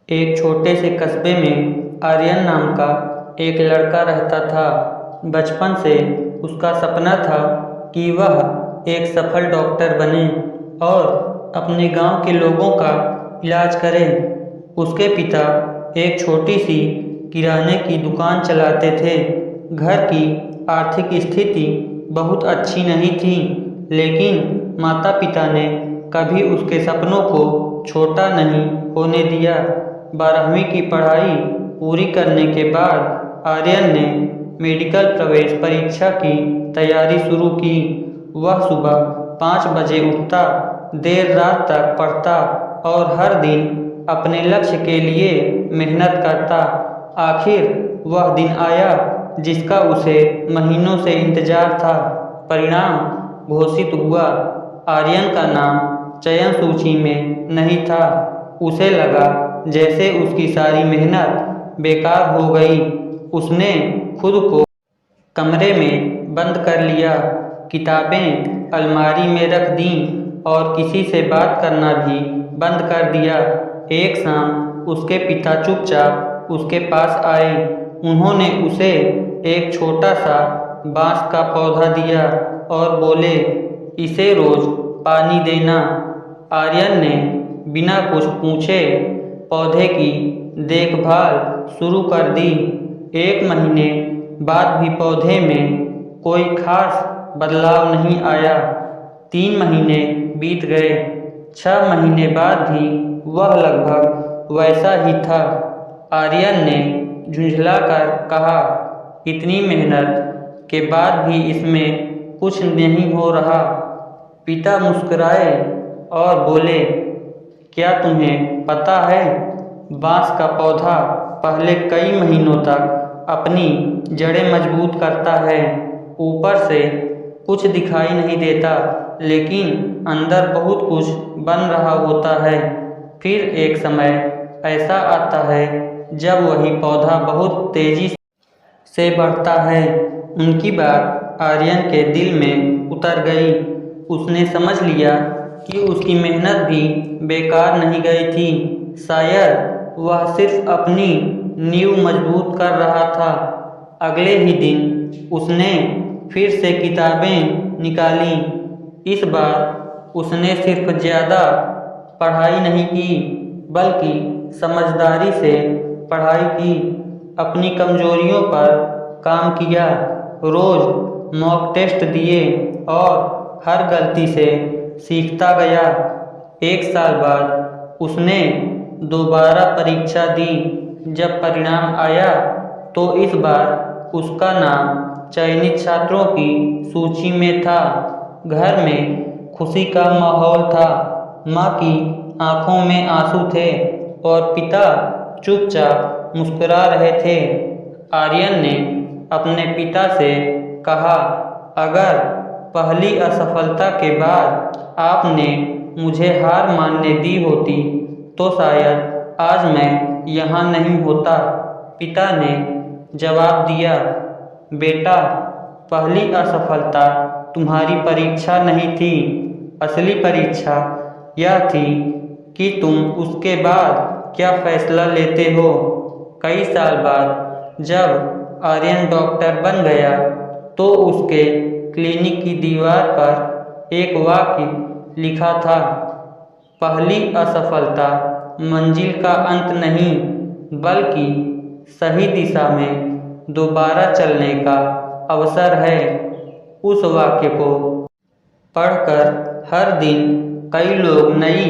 एक छोटे से कस्बे में आर्यन नाम का एक लड़का रहता था। बचपन से उसका सपना था कि वह एक सफल डॉक्टर बने और अपने गांव के लोगों का इलाज करे। उसके पिता एक छोटी सी किराने की दुकान चलाते थे। घर की आर्थिक स्थिति बहुत अच्छी नहीं थी, लेकिन माता पिता ने कभी उसके सपनों को छोटा नहीं होने दिया। 12वीं की पढ़ाई पूरी करने के बाद आर्यन ने मेडिकल प्रवेश परीक्षा की तैयारी शुरू की। वह सुबह 5 बजे उठता, देर रात तक पढ़ता और हर दिन अपने लक्ष्य के लिए मेहनत करता। आखिर वह दिन आया जिसका उसे महीनों से इंतजार था। परिणाम घोषित हुआ। आर्यन का नाम चयन सूची में नहीं था। उसे लगा जैसे उसकी सारी मेहनत बेकार हो गई। उसने खुद को कमरे में बंद कर लिया, किताबें अलमारी में रख दीं और किसी से बात करना भी बंद कर दिया। एक शाम उसके पिता चुपचाप उसके पास आए। उन्होंने उसे एक छोटा सा बांस का पौधा दिया और बोले, इसे रोज पानी देना। आर्यन ने बिना कुछ पूछे पौधे की देखभाल शुरू कर दी। 1 महीने बाद भी पौधे में कोई खास बदलाव नहीं आया। 3 महीने बीत गए। 6 महीने बाद भी वह लगभग वैसा ही था। आर्यन ने झुंझलाकर कहा, इतनी मेहनत के बाद भी इसमें कुछ नहीं हो रहा। पिता मुस्कुराए और बोले, क्या तुम्हें पता है, बांस का पौधा पहले कई महीनों तक अपनी जड़ें मजबूत करता है। ऊपर से कुछ दिखाई नहीं देता, लेकिन अंदर बहुत कुछ बन रहा होता है। फिर एक समय ऐसा आता है जब वही पौधा बहुत तेजी से बढ़ता है। उनकी बात आर्यन के दिल में उतर गई। उसने समझ लिया कि उसकी मेहनत भी बेकार नहीं गई थी। शायद वह सिर्फ अपनी नींव मजबूत कर रहा था। अगले ही दिन उसने फिर से किताबें निकाली। इस बार उसने सिर्फ ज़्यादा पढ़ाई नहीं की, बल्कि समझदारी से पढ़ाई की। अपनी कमजोरियों पर काम किया, रोज मॉक टेस्ट दिए और हर गलती से सीखता गया। 1 साल बाद उसने दोबारा परीक्षा दी। जब परिणाम आया तो इस बार उसका नाम चयनित छात्रों की सूची में था। घर में खुशी का माहौल था। माँ की आंखों में आंसू थे और पिता चुपचाप मुस्कुरा रहे थे। आर्यन ने अपने पिता से कहा, अगर पहली असफलता के बाद आपने मुझे हार मानने दी होती तो शायद आज मैं यहाँ नहीं होता। पिता ने जवाब दिया, बेटा, पहली असफलता तुम्हारी परीक्षा नहीं थी। असली परीक्षा यह थी कि तुम उसके बाद क्या फैसला लेते हो। कई साल बाद जब आर्यन डॉक्टर बन गया तो उसके क्लिनिक की दीवार पर एक वाक्य लिखा था, पहली असफलता मंजिल का अंत नहीं, बल्कि सही दिशा में दोबारा चलने का अवसर है। उस वाक्य को पढ़कर हर दिन कई लोग नई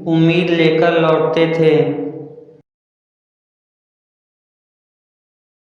उम्मीद लेकर लौटते थे।